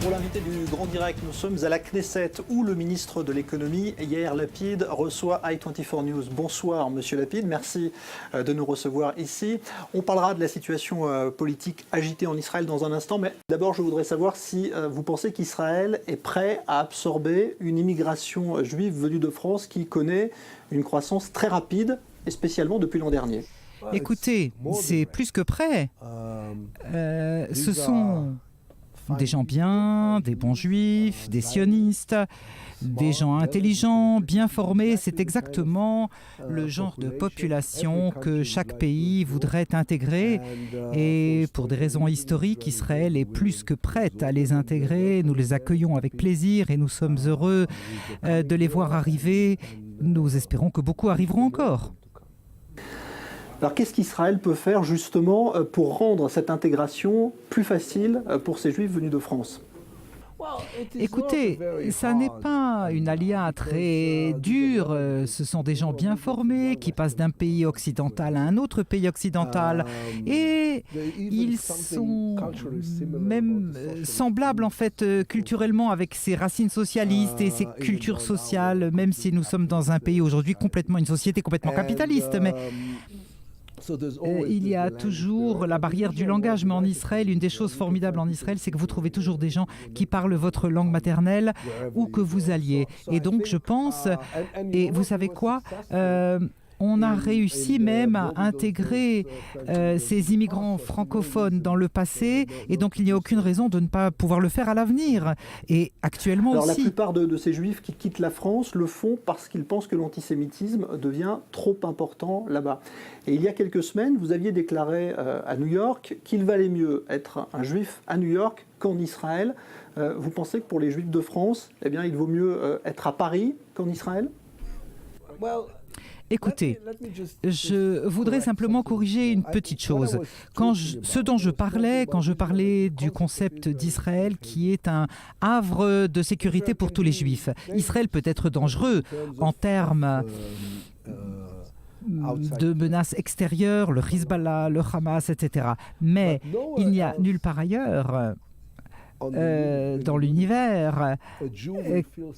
Pour l'invité du Grand Direct, nous sommes à la Knesset où le ministre de l'économie, Yair Lapid, reçoit i24 News. Bonsoir Monsieur Lapid, merci de nous recevoir ici. On parlera de la situation politique agitée en Israël dans un instant, mais d'abord je voudrais savoir si vous pensez qu'Israël est prêt à absorber une immigration juive venue de France qui connaît une croissance très rapide, et spécialement depuis l'an dernier. Écoutez, c'est plus que prêt. Ce sont des gens bien, des bons juifs, des sionistes, des gens intelligents, bien formés. C'est exactement le genre de population que chaque pays voudrait intégrer. Et pour des raisons historiques, Israël est plus que prête à les intégrer. Nous les accueillons avec plaisir et nous sommes heureux de les voir arriver. Nous espérons que beaucoup arriveront encore. Alors qu'est-ce qu'Israël peut faire justement pour rendre cette intégration plus facile pour ces juifs venus de France ? Écoutez, ça n'est pas une alia très dure. Ce sont des gens bien formés qui passent d'un pays occidental à un autre pays occidental. Et ils sont même semblables en fait culturellement avec ces racines socialistes et ces cultures sociales, même si nous sommes dans un pays aujourd'hui une société complètement capitaliste. Mais il y a toujours la barrière du langage, mais en Israël, une des choses formidables en Israël, c'est que vous trouvez toujours des gens qui parlent votre langue maternelle où que vous alliez. Et donc, je pense, et vous savez quoi, on a réussi même à intégrer ces immigrants francophones dans le passé, et donc il n'y a aucune raison de ne pas pouvoir le faire à l'avenir. Et actuellement Alors, aussi... la plupart de ces juifs qui quittent la France le font parce qu'ils pensent que l'antisémitisme devient trop important là-bas. Et il y a quelques semaines, vous aviez déclaré à New York qu'il valait mieux être un juif à New York qu'en Israël. Vous pensez que pour les juifs de France, eh bien, il vaut mieux être à Paris qu'en Israël ? Écoutez, je voudrais simplement corriger une petite chose. Ce dont je parlais, quand je parlais du concept d'Israël qui est un havre de sécurité pour tous les Juifs. Israël peut être dangereux en termes de menaces extérieures, le Hezbollah, le Hamas, etc. Mais il n'y a nulle part ailleurs dans l'univers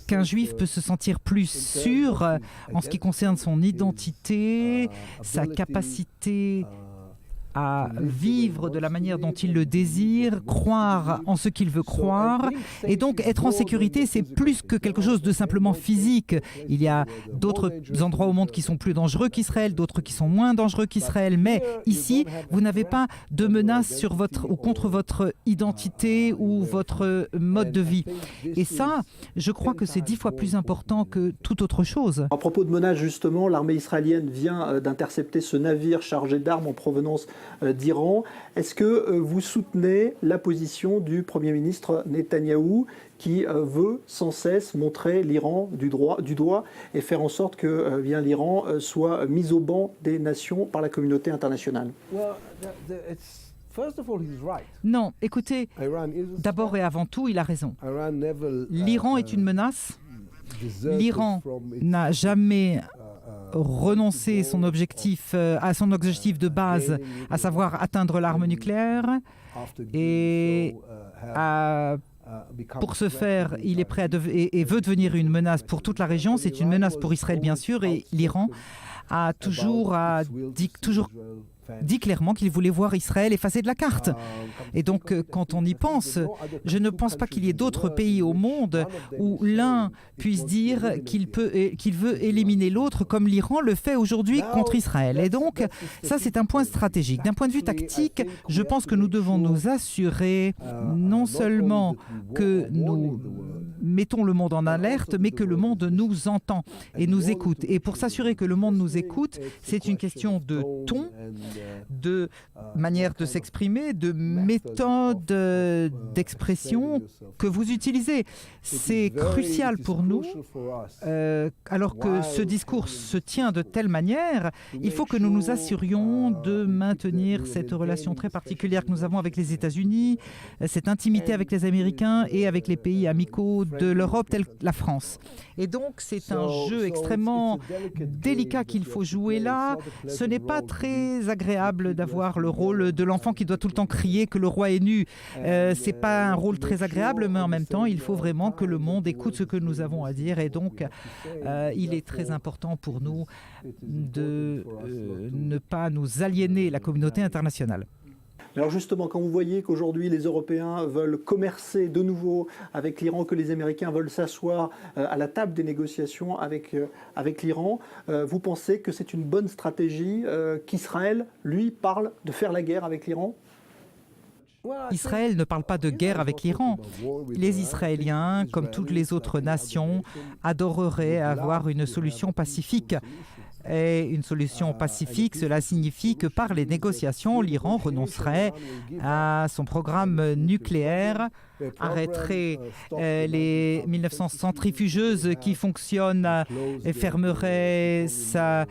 qu'un juif peut se sentir plus sûr en ce qui concerne son identité, sa capacité à vivre de la manière dont il le désire, croire en ce qu'il veut croire. Et donc, être en sécurité, c'est plus que quelque chose de simplement physique. Il y a d'autres endroits au monde qui sont plus dangereux qu'Israël, d'autres qui sont moins dangereux qu'Israël. Mais ici, vous n'avez pas de menace sur ou contre votre identité ou votre mode de vie. Et ça, je crois que c'est 10 fois plus important que toute autre chose. À propos de menaces, justement, l'armée israélienne vient d'intercepter ce navire chargé d'armes en provenance d'Iran. Est-ce que vous soutenez la position du Premier ministre Netanyahou qui veut sans cesse montrer l'Iran du doigt et faire en sorte que l'Iran soit mis au banc des nations par la communauté internationale ? Non, écoutez, d'abord et avant tout, il a raison. L'Iran est une menace. L'Iran n'a jamais renoncer à son objectif de base, à savoir atteindre l'arme nucléaire. Et pour ce faire, il est prêt et veut devenir une menace pour toute la région. C'est une menace pour Israël, bien sûr, et l'Iran a toujours dit clairement qu'il voulait voir Israël effacé de la carte. Et donc, quand on y pense, je ne pense pas qu'il y ait d'autres pays au monde où l'un puisse dire qu'il veut éliminer l'autre comme l'Iran le fait aujourd'hui contre Israël. Et donc, ça, c'est un point stratégique. D'un point de vue tactique, je pense que nous devons nous assurer non seulement que nous mettons le monde en alerte, mais que le monde nous entend et nous écoute. Et pour s'assurer que le monde nous écoute, c'est une question de ton, de manière de s'exprimer, de méthode d'expression que vous utilisez. C'est crucial pour nous, alors que ce discours se tient de telle manière, il faut que nous nous assurions de maintenir cette relation très particulière que nous avons avec les États-Unis, cette intimité avec les Américains et avec les pays amicaux de l'Europe telle que la France. Et donc c'est un jeu extrêmement délicat qu'il faut jouer là. Ce n'est pas très agréable d'avoir le rôle de l'enfant qui doit tout le temps crier que le roi est nu. C'est pas un rôle très agréable, mais en même temps il faut vraiment que le monde écoute ce que nous avons à dire. Et donc il est très important pour nous de ne pas nous aliéner la communauté internationale. Alors justement, quand vous voyez qu'aujourd'hui les Européens veulent commercer de nouveau avec l'Iran, que les Américains veulent s'asseoir à la table des négociations avec l'Iran, vous pensez que c'est une bonne stratégie qu'Israël, lui, parle de faire la guerre avec l'Iran ? Israël ne parle pas de guerre avec l'Iran. Les Israéliens, comme toutes les autres nations, adoreraient avoir une solution pacifique. Et une solution pacifique, cela signifie que par les négociations, l'Iran renoncerait à son programme nucléaire, arrêterait les 1900 centrifugeuses qui fonctionnent et fermerait sa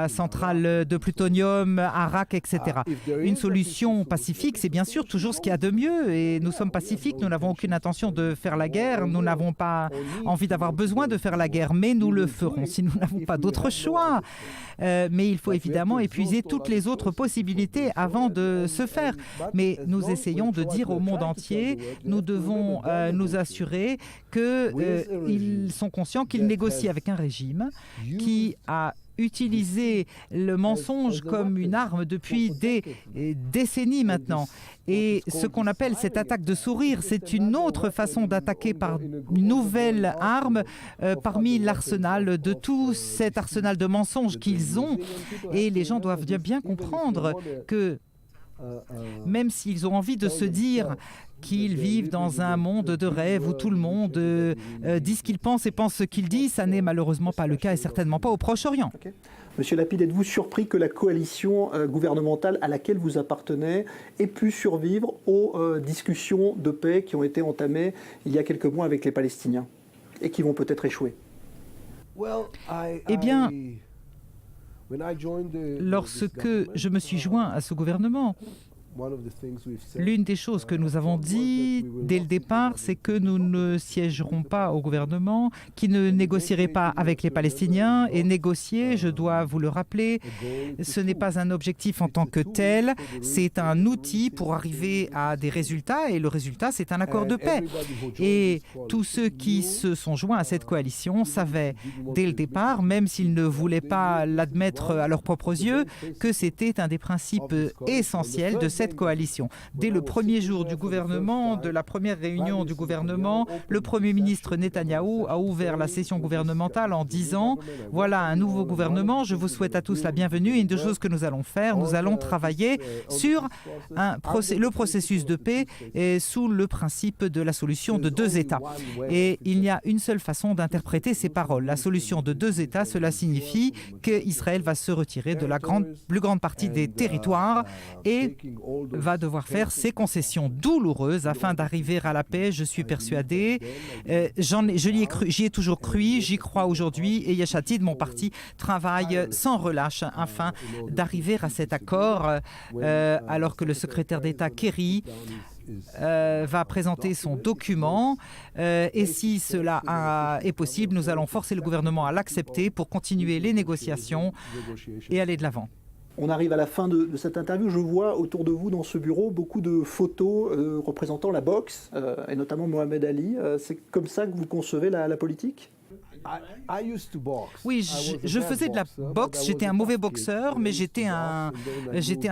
centrale de plutonium à Arak, etc. Une solution pacifique, c'est bien sûr toujours ce qu'il y a de mieux. Et nous sommes pacifiques, nous n'avons aucune intention de faire la guerre, nous n'avons pas envie d'avoir besoin de faire la guerre, mais nous le ferons si nous n'avons pas d'autre choix. Mais il faut évidemment épuiser toutes les autres possibilités avant de se faire. Mais nous essayons de dire au monde entier, nous devons nous assurer qu'ils sont conscients qu'ils négocient avec un régime qui a utilisé le mensonge comme une arme depuis des décennies maintenant. Et ce qu'on appelle cette attaque de sourire, c'est une autre façon d'attaquer par une nouvelle arme parmi l'arsenal de tout cet arsenal de mensonges qu'ils ont. Et les gens doivent bien comprendre que même s'ils ont envie de se dire qu'ils vivent dans un monde de rêve où tout le monde dit ce qu'il pense et pense ce qu'il dit, ça n'est malheureusement pas le cas et certainement pas au Proche-Orient. Okay. Monsieur Lapid, êtes-vous surpris que la coalition gouvernementale à laquelle vous appartenez ait pu survivre aux discussions de paix qui ont été entamées il y a quelques mois avec les Palestiniens et qui vont peut-être échouer? Eh bien, lorsque je me suis joint à ce gouvernement, l'une des choses que nous avons dit dès le départ, c'est que nous ne siégerons pas au gouvernement, qui ne négocierait pas avec les Palestiniens. Et négocier, je dois vous le rappeler, ce n'est pas un objectif en tant que tel, c'est un outil pour arriver à des résultats, et le résultat, c'est un accord de paix. Et tous ceux qui se sont joints à cette coalition savaient dès le départ, même s'ils ne voulaient pas l'admettre à leurs propres yeux, que c'était un des principes essentiels de cette coalition. Dès le premier jour du gouvernement, de la première réunion du gouvernement, le Premier ministre Netanyahou a ouvert la session gouvernementale en disant « Voilà un nouveau gouvernement, je vous souhaite à tous la bienvenue. Et une des choses que nous allons faire, nous allons travailler sur le processus de paix et sous le principe de la solution de deux États. » Et il y a une seule façon d'interpréter ces paroles. La solution de deux États, cela signifie qu'Israël va se retirer de la plus grande partie des territoires et va devoir faire ses concessions douloureuses afin d'arriver à la paix, je suis persuadé. J'y ai toujours cru, j'y crois aujourd'hui, et Yesh Atid, mon parti, travaille sans relâche afin d'arriver à cet accord, alors que le secrétaire d'État Kerry va présenter son document et si cela est possible, nous allons forcer le gouvernement à l'accepter pour continuer les négociations et aller de l'avant. On arrive à la fin de cette interview. Je vois autour de vous dans ce bureau beaucoup de photos représentant la boxe et notamment Mohamed Ali. C'est comme ça que vous concevez la politique ? Oui, je faisais de la boxe, j'étais un mauvais boxeur, mais j'étais un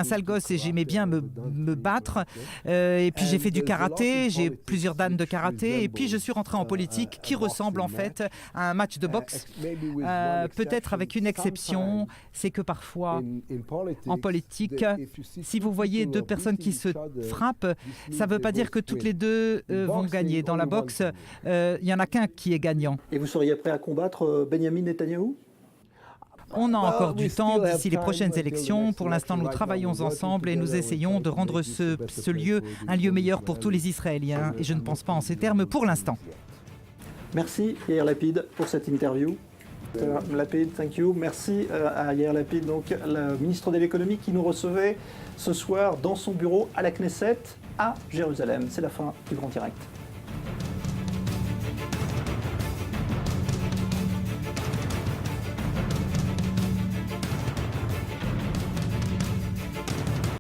sale gosse et j'aimais bien me battre. Et puis j'ai fait du karaté, j'ai plusieurs dan de karaté, et puis je suis rentré en politique qui ressemble en fait à un match de boxe. Peut-être avec une exception, c'est que parfois en politique, si vous voyez deux personnes qui se frappent, ça ne veut pas dire que toutes les deux vont gagner. Dans la boxe, il n'y en a qu'un qui est gagnant. Et vous seriez prêt à combattre Benyamin Netanyahou ? On a encore du temps d'ici les prochaines élections. Pour l'instant, nous travaillons ensemble et nous essayons de rendre ce lieu un lieu meilleur pour tous les Israéliens. Et je ne pense pas en ces termes pour l'instant. Merci Yair Lapid pour cette interview. Lapid, thank you. Merci à Yair Lapid, donc le ministre de l'économie qui nous recevait ce soir dans son bureau à la Knesset à Jérusalem. C'est la fin du Grand Direct.